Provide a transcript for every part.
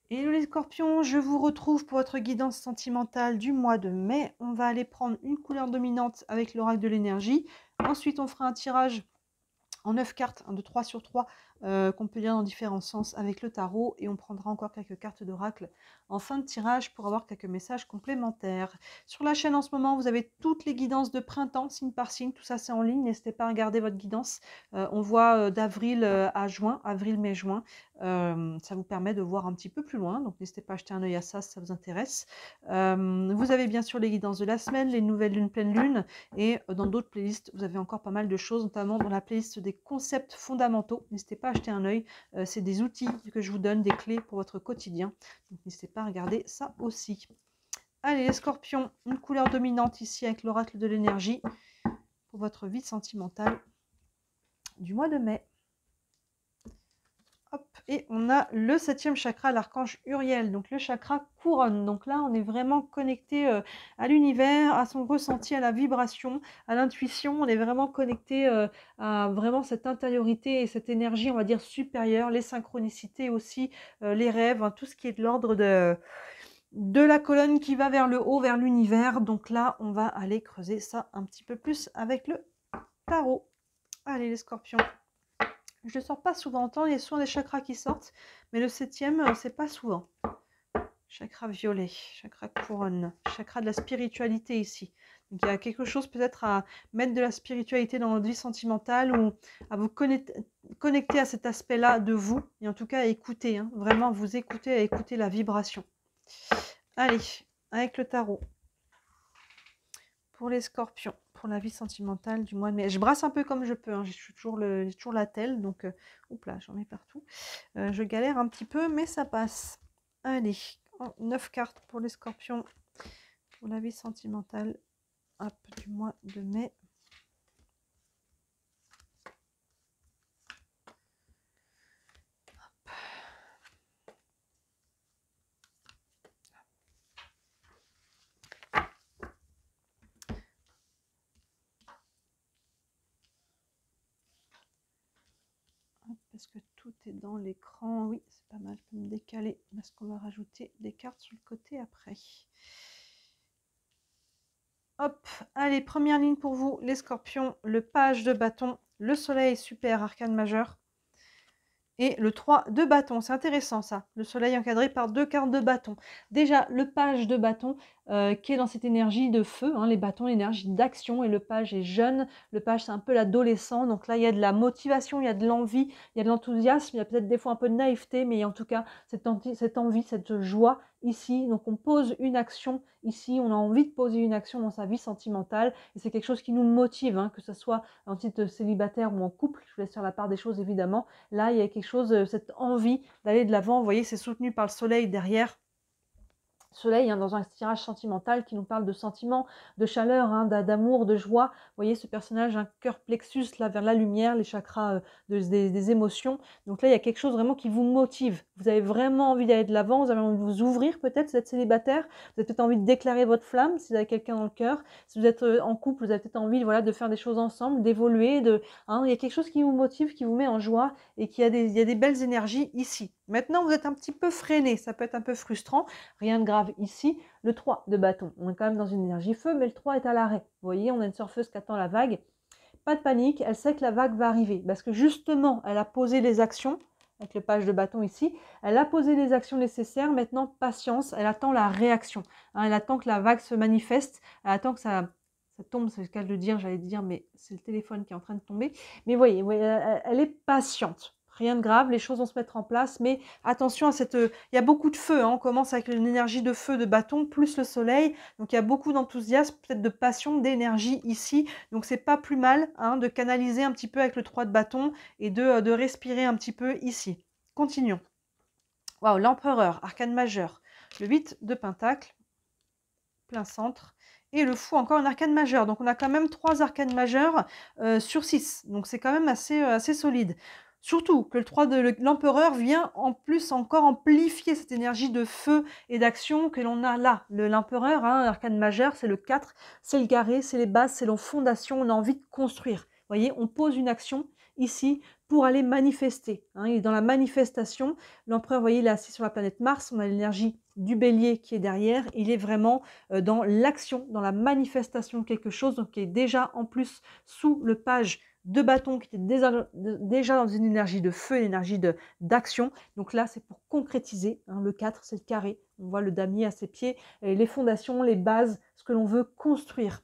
Hello les scorpions, je vous retrouve pour votre guidance sentimentale du mois de mai. On va aller prendre une couleur dominante avec l'oracle de l'énergie. Ensuite, on fera un tirage en 9 cartes, un de 3 sur 3, qu'on peut lire dans différents sens avec le tarot. Et on prendra encore quelques cartes d'oracle en fin de tirage pour avoir quelques messages complémentaires. Sur la chaîne en ce moment, vous avez toutes les guidances de printemps, signe par signe. Tout ça, c'est en ligne. N'hésitez pas à regarder votre guidance. On voit d'avril à juin, avril, mai, juin. Ça vous permet de voir un petit peu plus loin. Donc, n'hésitez pas à jeter un œil à ça si ça vous intéresse. Vous avez bien sûr les guidances de la semaine, les nouvelles lunes, pleine lune. Et dans d'autres playlists, vous avez encore pas mal de choses, notamment dans la playlist des concepts fondamentaux. N'hésitez pas à jeter un œil. C'est des outils que je vous donne, des clés pour votre quotidien. Donc n'hésitez pas à regarder ça aussi. Allez les scorpions, une couleur dominante ici avec l'oracle de l'énergie pour votre vie sentimentale du mois de mai. Hop, et on a le 7e chakra, l'archange Uriel, donc le chakra couronne. Donc là, on est vraiment connecté à l'univers, à son ressenti, à la vibration, à l'intuition. On est vraiment connecté à vraiment cette intériorité et cette énergie, on va dire, supérieure, les synchronicités aussi, les rêves, hein, tout ce qui est de l'ordre de la colonne qui va vers le haut, vers l'univers. Donc là, on va aller creuser ça un petit peu plus avec le tarot. Allez les scorpions. Je ne sors pas souvent, il y a souvent des chakras qui sortent, mais le 7e, c'est pas souvent. Chakra violet, chakra couronne, chakra de la spiritualité ici. Donc il y a quelque chose peut-être à mettre de la spiritualité dans votre vie sentimentale ou à vous connecter à cet aspect-là de vous, et en tout cas à écouter, hein, vraiment vous écouter, à écouter la vibration. Allez, avec le tarot. Pour les scorpions, pour la vie sentimentale du mois de mai. Je brasse un peu comme je peux, hein. J'ai toujours la telle, donc oups là, j'en mets partout. Je galère un petit peu, mais ça passe. Allez, 9 cartes pour les scorpions, pour la vie sentimentale du mois de mai. Parce que tout est dans l'écran. Oui, c'est pas mal. Je peux me décaler parce qu'on va rajouter des cartes sur le côté après. Hop, allez, première ligne pour vous, les scorpions, le page de bâton, le soleil super arcane majeur. Et le 3 de bâton, c'est intéressant ça, le soleil encadré par 2 cartes de bâton. Déjà, le page de bâton qui est dans cette énergie de feu, hein, les bâtons, l'énergie d'action, et le page est jeune, le page c'est un peu l'adolescent, donc là il y a de la motivation, il y a de l'envie, il y a de l'enthousiasme, il y a peut-être des fois un peu de naïveté, mais en tout cas cette envie, cette joie ici. Donc on pose une action ici, on a envie de poser une action dans sa vie sentimentale, et c'est quelque chose qui nous motive, hein, que ce soit en titre célibataire ou en couple, je vous laisse faire la part des choses évidemment. Là, il y a quelque chose, cette envie d'aller de l'avant. Vous voyez, c'est soutenu par le soleil derrière. Soleil, hein, dans un tirage sentimental qui nous parle de sentiments, de chaleur, hein, d'amour, de joie. Vous voyez ce personnage, un cœur plexus là vers la lumière, les chakras des émotions. Donc là, il y a quelque chose vraiment qui vous motive. Vous avez vraiment envie d'aller de l'avant, vous avez envie de vous ouvrir peut-être, si vous êtes célibataire, vous avez peut-être envie de déclarer votre flamme si vous avez quelqu'un dans le cœur. Si vous êtes en couple, vous avez peut-être envie, voilà, de faire des choses ensemble, d'évoluer. Hein, il y a quelque chose qui vous motive, qui vous met en joie et il y a des belles énergies ici. Maintenant, vous êtes un petit peu freiné, ça peut être un peu frustrant. Rien de grave ici. Le 3 de bâton, on est quand même dans une énergie feu, mais le 3 est à l'arrêt. Vous voyez, on a une surfeuse qui attend la vague. Pas de panique, elle sait que la vague va arriver. Parce que justement, elle a posé les actions, avec le page de bâton ici, elle a posé les actions nécessaires. Maintenant, patience, elle attend la réaction. Hein, elle attend que la vague se manifeste, elle attend que ça tombe, c'est le cas de le dire, j'allais dire, mais c'est le téléphone qui est en train de tomber. Mais vous voyez, elle est patiente. Rien de grave, les choses vont se mettre en place, mais attention à cette... Il y a beaucoup de feu, hein, on commence avec une énergie de feu de bâton, plus le soleil, donc il y a beaucoup d'enthousiasme, peut-être de passion, d'énergie ici, donc c'est pas plus mal, hein, de canaliser un petit peu avec le 3 de bâton et de respirer un petit peu ici. Continuons. Waouh, l'empereur, arcane majeur, le 8 de pentacle, plein centre, et le fou, encore un arcane majeur. Donc on a quand même 3 arcanes majeurs sur 6, donc c'est quand même assez solide. Surtout que le 3 de l'empereur vient en plus encore amplifier cette énergie de feu et d'action que l'on a là. L'empereur, hein, l'arcane majeur, c'est le 4, c'est le carré, c'est les bases, c'est les fondations, on a envie de construire. Vous voyez, on pose une action ici pour aller manifester. Hein. Il est dans la manifestation. L'empereur, vous voyez, il est assis sur la planète Mars. On a l'énergie du bélier qui est derrière. Il est vraiment dans l'action, dans la manifestation de quelque chose, donc qui est déjà en plus sous le page de bâton, qui était déjà dans une énergie de feu, une énergie d'action. Donc là, c'est pour concrétiser. Hein. Le 4, c'est le carré. On voit le damier à ses pieds, les fondations, les bases, ce que l'on veut construire.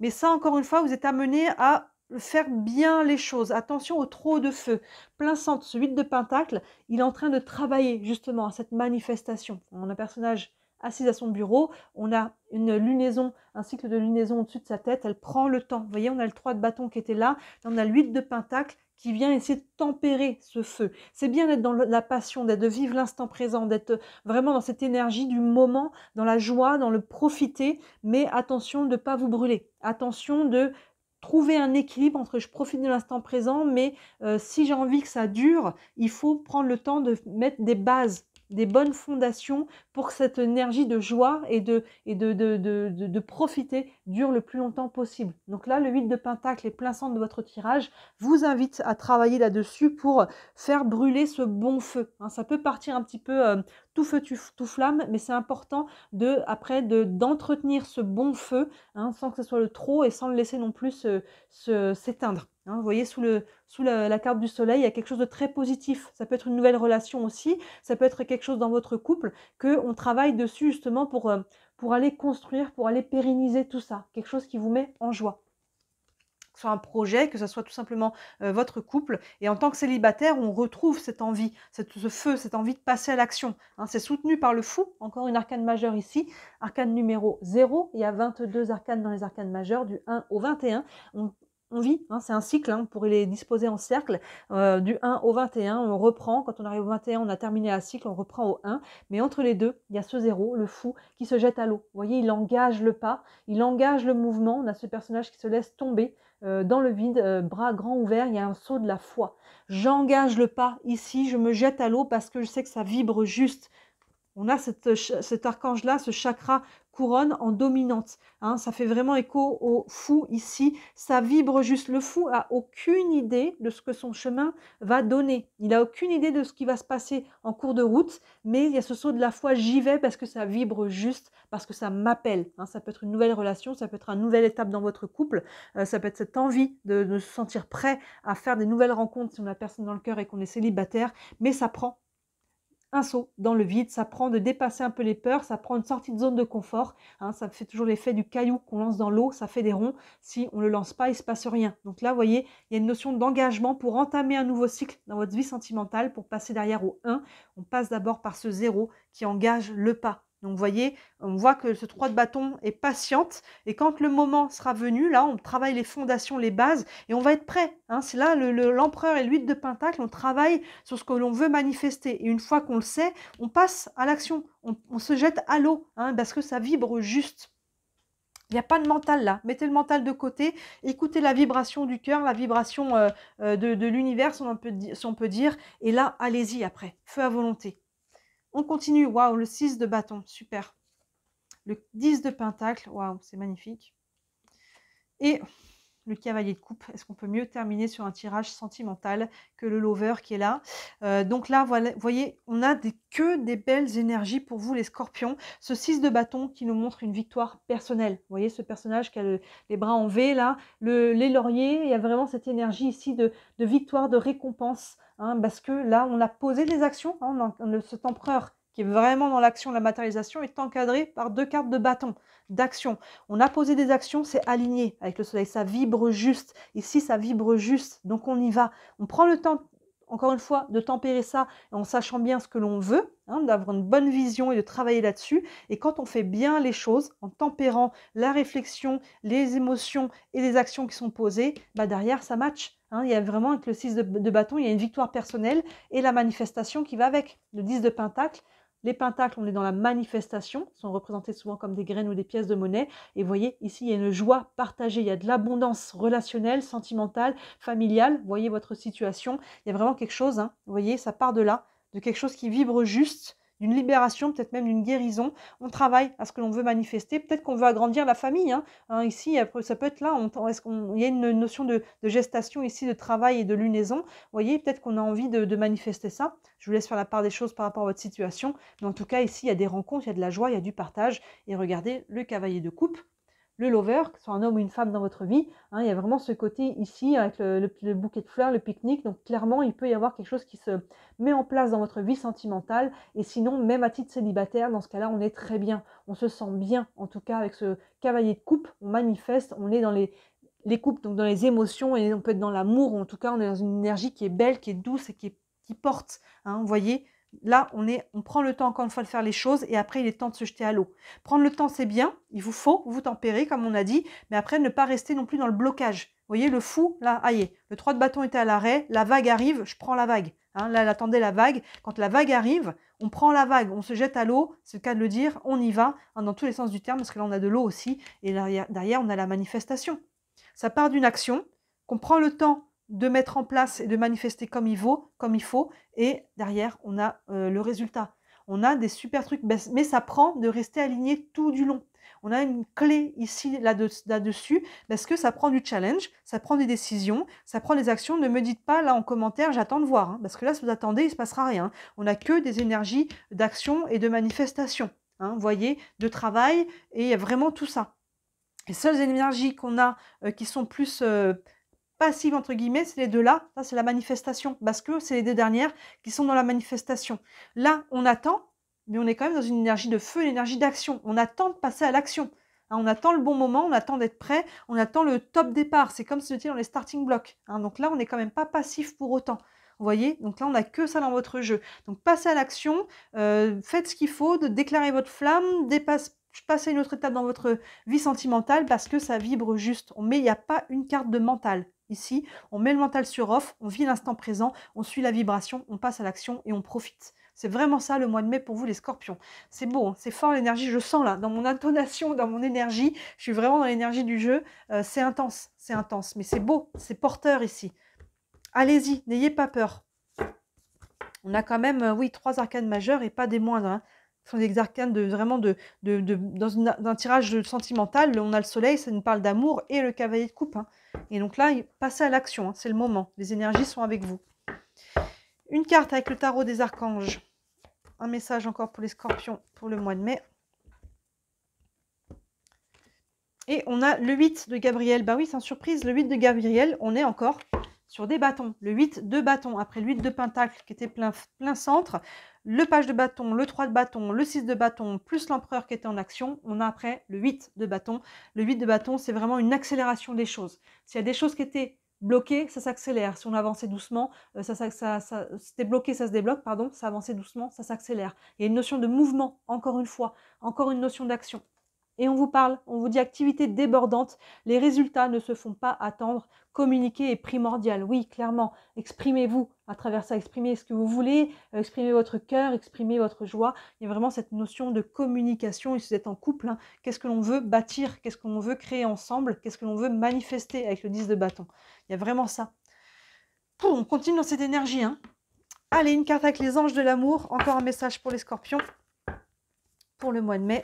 Mais ça, encore une fois, vous êtes amené à faire bien les choses. Attention au trop de feu. Plein centre, ce 8 de pentacle, il est en train de travailler justement à cette manifestation. On a un personnage assis à son bureau, on a une lunaison, un cycle de lunaison au-dessus de sa tête, elle prend le temps. Vous voyez, on a le 3 de bâton qui était là, et on a le 8 de pentacle qui vient essayer de tempérer ce feu. C'est bien d'être dans la passion, d'être de vivre l'instant présent, d'être vraiment dans cette énergie du moment, dans la joie, dans le profiter, mais attention de ne pas vous brûler. Attention de trouver un équilibre entre je profite de l'instant présent, mais si j'ai envie que ça dure, il faut prendre le temps de mettre des bases, des bonnes fondations pour que cette énergie de joie et de profiter dure le plus longtemps possible. Donc là, le 8 de pentacle est plein centre de votre tirage, vous invite à travailler là-dessus pour faire brûler ce bon feu. Hein, ça peut partir un petit peu tout feu, tout flamme, mais c'est important après d'entretenir ce bon feu, hein, sans que ce soit le trop et sans le laisser non plus s'éteindre. Hein, vous voyez, sous la carte du soleil, il y a quelque chose de très positif. Ça peut être une nouvelle relation aussi, ça peut être quelque chose dans votre couple, qu'on travaille dessus justement pour aller construire, pour aller pérenniser tout ça. Quelque chose qui vous met en joie. Que ce soit un projet, que ce soit tout simplement votre couple. Et en tant que célibataire, on retrouve cette envie, ce feu, cette envie de passer à l'action. Hein, c'est soutenu par le fou, encore une arcane majeure ici, arcane numéro 0. Il y a 22 arcanes dans les arcanes majeures, du 1 au 21. On vit, hein, c'est un cycle, hein, on pourrait les disposer en cercle, du 1 au 21, on reprend, quand on arrive au 21, on a terminé un cycle, on reprend au 1, mais entre les deux, il y a ce 0, le fou, qui se jette à l'eau. Vous voyez, il engage le pas, il engage le mouvement, on a ce personnage qui se laisse tomber dans le vide, bras grands ouverts, il y a un saut de la foi. J'engage le pas ici, je me jette à l'eau parce que je sais que ça vibre juste. On a cet archange-là, ce chakra couronne en dominante. Hein, ça fait vraiment écho au fou ici. Ça vibre juste. Le fou a aucune idée de ce que son chemin va donner. Il n'a aucune idée de ce qui va se passer en cours de route. Mais il y a ce saut de la foi, j'y vais parce que ça vibre juste, parce que ça m'appelle. Hein, ça peut être une nouvelle relation, ça peut être une nouvelle étape dans votre couple. Ça peut être cette envie de se sentir prêt à faire des nouvelles rencontres si on a personne dans le cœur et qu'on est célibataire. Mais ça prend un saut dans le vide, ça prend de dépasser un peu les peurs, ça prend une sortie de zone de confort, hein, ça fait toujours l'effet du caillou qu'on lance dans l'eau, ça fait des ronds, si on ne le lance pas, il ne se passe rien. Donc là, vous voyez, il y a une notion d'engagement pour entamer un nouveau cycle dans votre vie sentimentale, pour passer derrière au 1, on passe d'abord par ce 0 qui engage le pas. Donc vous voyez, on voit que ce 3 de bâton est patiente et quand le moment sera venu, là on travaille les fondations, les bases et on va être prêt. Hein. C'est là l'empereur et le 8 de pentacle, on travaille sur ce que l'on veut manifester. Et une fois qu'on le sait, on passe à l'action, on se jette à l'eau hein, parce que ça vibre juste. Il n'y a pas de mental là, mettez le mental de côté, écoutez la vibration du cœur, la vibration de l'univers si on peut dire, et là allez-y après, feu à volonté. On continue, waouh, le 6 de bâton, super. Le 10 de pentacle, waouh, c'est magnifique. Et le cavalier de coupe, est-ce qu'on peut mieux terminer sur un tirage sentimental que le lover qui est là? Donc là, voilà, vous voyez, on a que des belles énergies pour vous les scorpions. Ce 6 de bâton qui nous montre une victoire personnelle. Vous voyez ce personnage qui a les bras en V là, les lauriers, il y a vraiment cette énergie ici de victoire, de récompense. Hein, parce que là, on a posé des actions, hein, cet empereur qui est vraiment dans l'action, la matérialisation, est encadré par 2 cartes de bâton, d'action. On a posé des actions, c'est aligné avec le soleil, ça vibre juste. Ici, ça vibre juste, donc on y va. On prend le temps, encore une fois, de tempérer ça en sachant bien ce que l'on veut, hein, d'avoir une bonne vision et de travailler là-dessus. Et quand on fait bien les choses, en tempérant la réflexion, les émotions et les actions qui sont posées, bah derrière, ça match. Hein, il y a vraiment, avec le 6 de bâton, il y a une victoire personnelle et la manifestation qui va avec. Le 10 de pentacle, les pentacles, on est dans la manifestation, sont représentés souvent comme des graines ou des pièces de monnaie. Et vous voyez, ici, il y a une joie partagée, il y a de l'abondance relationnelle, sentimentale, familiale. Vous voyez votre situation, il y a vraiment quelque chose, hein, vous voyez, ça part de là, de quelque chose qui vibre juste, d'une libération, peut-être même d'une guérison. On travaille à ce que l'on veut manifester. Peut-être qu'on veut agrandir la famille. Ici, ça peut être là, il y a une notion de gestation ici, de travail et de lunaison. Vous voyez, peut-être qu'on a envie de manifester ça. Je vous laisse faire la part des choses par rapport à votre situation. Mais en tout cas, ici, il y a des rencontres, il y a de la joie, il y a du partage. Et regardez, le cavalier de coupe, le lover, que ce soit un homme ou une femme dans votre vie, il y a vraiment ce côté ici avec le bouquet de fleurs, le pique-nique. Donc clairement, il peut y avoir quelque chose qui se met en place dans votre vie sentimentale. Et sinon, même à titre célibataire, dans ce cas-là, on est très bien. On se sent bien, en tout cas, avec ce cavalier de coupe. On manifeste, on est dans les couples, donc dans les émotions, et on peut être dans l'amour, ou en tout cas, on est dans une énergie qui est belle, qui est douce et qui porte. Vous voyez, là, on prend le temps, encore une fois, de faire les choses, et après, il est temps de se jeter à l'eau. Prendre le temps, c'est bien, il vous faut vous tempérer, comme on a dit, mais après, ne pas rester non plus dans le blocage. Vous voyez, le fou, là, aïe, le 3 de bâton était à l'arrêt, la vague arrive, je prends la vague. Là, elle attendait la vague. Quand la vague arrive, on prend la vague, on se jette à l'eau, c'est le cas de le dire, on y va, dans tous les sens du terme, parce que là, on a de l'eau aussi, et derrière, on a la manifestation. Ça part d'une action qu'on prend le temps de mettre en place et de manifester comme il faut, et derrière, on a le résultat. On a des super trucs, mais ça prend de rester aligné tout du long. On a une clé ici, là-dessus, parce que ça prend du challenge, ça prend des décisions, ça prend des actions. Ne me dites pas là en commentaire, j'attends de voir, parce que là, si vous attendez, il ne se passera rien. On n'a que des énergies d'action et de manifestation, vous voyez, de travail, et il y a vraiment tout ça. Les seules énergies qu'on a qui sont plus passives, entre guillemets, c'est les deux là. Ça, c'est la manifestation, parce que c'est les deux dernières qui sont dans la manifestation. Là, on attend, mais on est quand même dans une énergie de feu, une énergie d'action. On attend de passer à l'action. On attend le bon moment, on attend d'être prêt, on attend le top départ. C'est comme si c'était dans les starting blocks. Donc là, on n'est quand même pas passif pour autant. Vous voyez, donc là, on n'a que ça dans votre jeu. Donc, passez à l'action, faites ce qu'il faut, déclarez votre flamme, passez à une autre étape dans votre vie sentimentale, parce que ça vibre juste. Il n'y a pas une carte de mental. Ici, on met le mental sur off, on vit l'instant présent, on suit la vibration, on passe à l'action et on profite. C'est vraiment ça le mois de mai pour vous les scorpions. C'est beau, c'est fort l'énergie, je sens là, dans mon intonation, dans mon énergie, je suis vraiment dans l'énergie du jeu. C'est intense, mais c'est beau, c'est porteur ici. Allez-y, n'ayez pas peur. On a quand même, oui, 3 arcanes majeures et pas des moindres. Ce sont des arcanes dans un tirage sentimental. On a le soleil, ça nous parle d'amour, et le cavalier de coupe. Et donc là, passez à l'action, c'est le moment. Les énergies sont avec vous. Une carte avec le tarot des archanges. Un message encore pour les scorpions pour le mois de mai. Et on a le 8 de Gabriel. Bah oui, sans surprise, le 8 de Gabriel, on est encore sur des bâtons. Le 8 de bâton, après le 8 de pentacle qui était plein centre, le page de bâton, le 3 de bâton, le 6 de bâton, plus l'empereur qui était en action, on a après le 8 de bâton. Le 8 de bâton, c'est vraiment une accélération des choses. S'il y a des choses qui étaient bloquées, ça s'accélère. Si on avançait doucement, c'était bloqué, ça se débloque, pardon, ça avançait doucement, ça s'accélère. Il y a une notion de mouvement, encore une fois, encore une notion d'action. Et on vous parle, on vous dit activité débordante, les résultats ne se font pas attendre, communiquer est primordial, oui, clairement, exprimez-vous à travers ça, exprimez ce que vous voulez, exprimez votre cœur, exprimez votre joie, il y a vraiment cette notion de communication, et si vous êtes en couple, qu'est-ce que l'on veut bâtir, qu'est-ce que l'on veut créer ensemble, qu'est-ce que l'on veut manifester avec le 10 de bâton, il y a vraiment ça. On continue dans cette énergie, Allez, une carte avec les anges de l'amour, encore un message pour les scorpions, pour le mois de mai.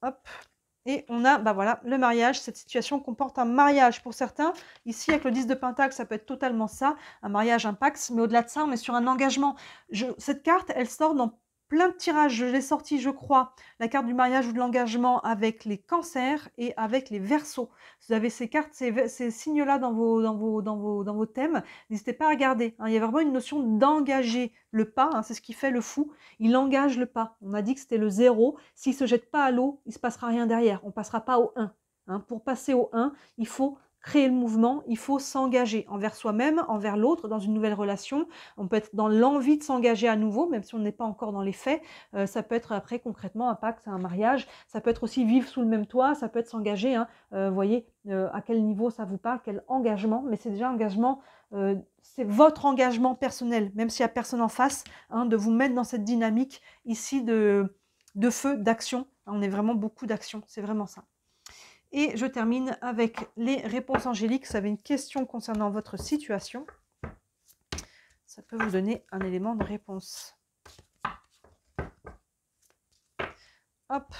Hop. Et on a, voilà, le mariage. Cette situation comporte un mariage pour certains. Ici, avec le 10 de Pentacle, ça peut être totalement ça. Un mariage, un pax. Mais au-delà de ça, on est sur un engagement. Cette carte, elle sort dans plein de tirages. Je l'ai sortie, je crois, la carte du mariage ou de l'engagement avec les cancers et avec les verseaux. Vous avez ces cartes, ces signes-là dans vos thèmes. N'hésitez pas à regarder. Il y a vraiment une notion d'engager le pas. C'est ce qui fait le fou. Il engage le pas. On a dit que c'était le 0. S'il ne se jette pas à l'eau, il ne se passera rien derrière. On ne passera pas au 1. Pour passer au 1, il faut créer le mouvement, il faut s'engager envers soi-même, envers l'autre, dans une nouvelle relation. On peut être dans l'envie de s'engager à nouveau, même si on n'est pas encore dans les faits. Ça peut être après concrètement un pacte, un mariage. Ça peut être aussi vivre sous le même toit. Ça peut être s'engager. Vous voyez à quel niveau ça vous parle, quel engagement. Mais c'est déjà engagement, c'est votre engagement personnel, même s'il n'y a personne en face, de vous mettre dans cette dynamique ici de feu, d'action. On est vraiment beaucoup d'action, c'est vraiment ça. Et je termine avec les réponses angéliques. Vous avez une question concernant votre situation. ça peut vous donner un élément de réponse. Hop.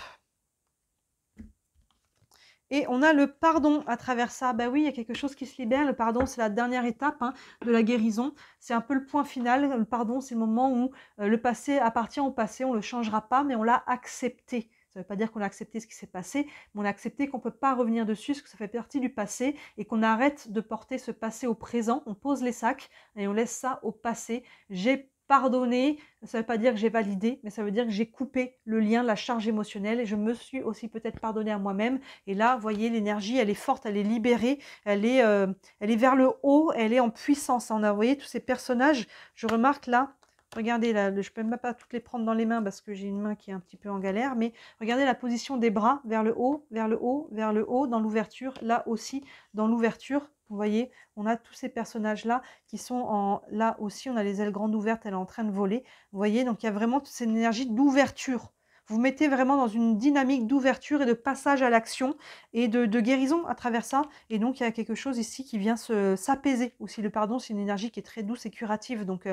Et on a le pardon à travers ça. Ben oui, il y a quelque chose qui se libère. Le pardon, c'est la dernière étape hein, de la guérison. C'est un peu le point final. Le pardon, c'est le moment où le passé appartient au passé. On ne le changera pas, mais on l'a accepté. Ça ne veut pas dire qu'on a accepté ce qui s'est passé, mais on a accepté qu'on ne peut pas revenir dessus, parce que ça fait partie du passé, et qu'on arrête de porter ce passé au présent. On pose les sacs et on laisse ça au passé. J'ai pardonné, ça ne veut pas dire que j'ai validé, mais ça veut dire que j'ai coupé le lien, la charge émotionnelle, et je me suis aussi peut-être pardonné à moi-même. Et là, vous voyez, l'énergie, elle est forte, elle est libérée, elle est vers le haut, elle est en puissance. On a, vous voyez, tous ces personnages, je remarque là, regardez, là, je ne peux même pas toutes les prendre dans les mains parce que j'ai une main qui est un petit peu en galère, mais regardez la position des bras vers le haut, vers le haut, vers le haut, dans l'ouverture, là aussi, dans l'ouverture. Vous voyez, on a tous ces personnages-là qui sont là aussi, on a les ailes grandes ouvertes, elle est en train de voler. Vous voyez, donc il y a vraiment toute cette énergie d'ouverture. Vous mettez vraiment dans une dynamique d'ouverture et de passage à l'action et de guérison à travers ça. Et donc, il y a quelque chose ici qui vient s'apaiser aussi. Le pardon, c'est une énergie qui est très douce et curative. Donc,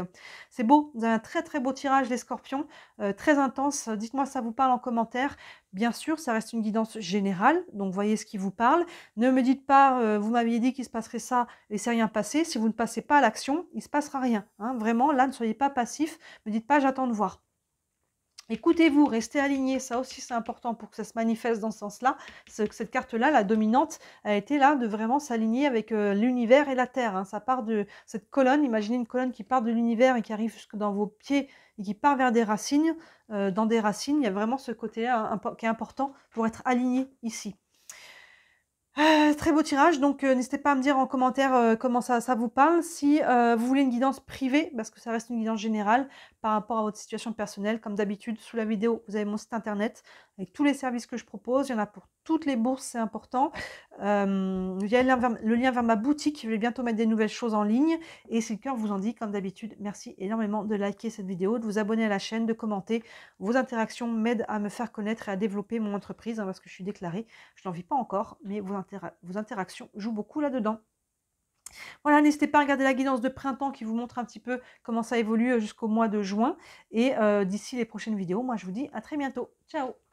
c'est beau. Vous avez un très, très beau tirage, les scorpions. Très intense. Dites-moi si ça vous parle en commentaire. Bien sûr, ça reste une guidance générale. Donc, voyez ce qui vous parle. Ne me dites pas, vous m'aviez dit qu'il se passerait ça et c'est rien passé. Si vous ne passez pas à l'action, il ne se passera rien. Hein. Vraiment, là, ne soyez pas passif. Ne dites pas, j'attends de voir. Écoutez-vous, restez aligné, ça aussi c'est important pour que ça se manifeste dans ce sens-là. Cette carte-là, la dominante, a été là de vraiment s'aligner avec l'univers et la Terre. Hein. Ça part de cette colonne, imaginez une colonne qui part de l'univers et qui arrive jusque dans vos pieds et qui part vers des racines. Dans des racines, il y a vraiment ce côté-là qui est important pour être aligné ici. Très beau tirage, donc n'hésitez pas à me dire en commentaire comment ça vous parle. Si vous voulez une guidance privée, parce que ça reste une guidance générale par rapport à votre situation personnelle, comme d'habitude, sous la vidéo, vous avez mon site internet avec tous les services que je propose. Il y en a pour toutes les bourses, c'est important. Il y a le lien vers ma boutique. Je vais bientôt mettre des nouvelles choses en ligne. Et si le cœur vous en dit, comme d'habitude, merci énormément de liker cette vidéo, de vous abonner à la chaîne, de commenter. Vos interactions m'aident à me faire connaître et à développer mon entreprise, hein, parce que je suis déclarée. Je n'en vis pas encore, mais vos interactions jouent beaucoup là-dedans. Voilà, n'hésitez pas à regarder la guidance de printemps qui vous montre un petit peu comment ça évolue jusqu'au mois de juin. Et d'ici les prochaines vidéos, moi je vous dis à très bientôt. Ciao!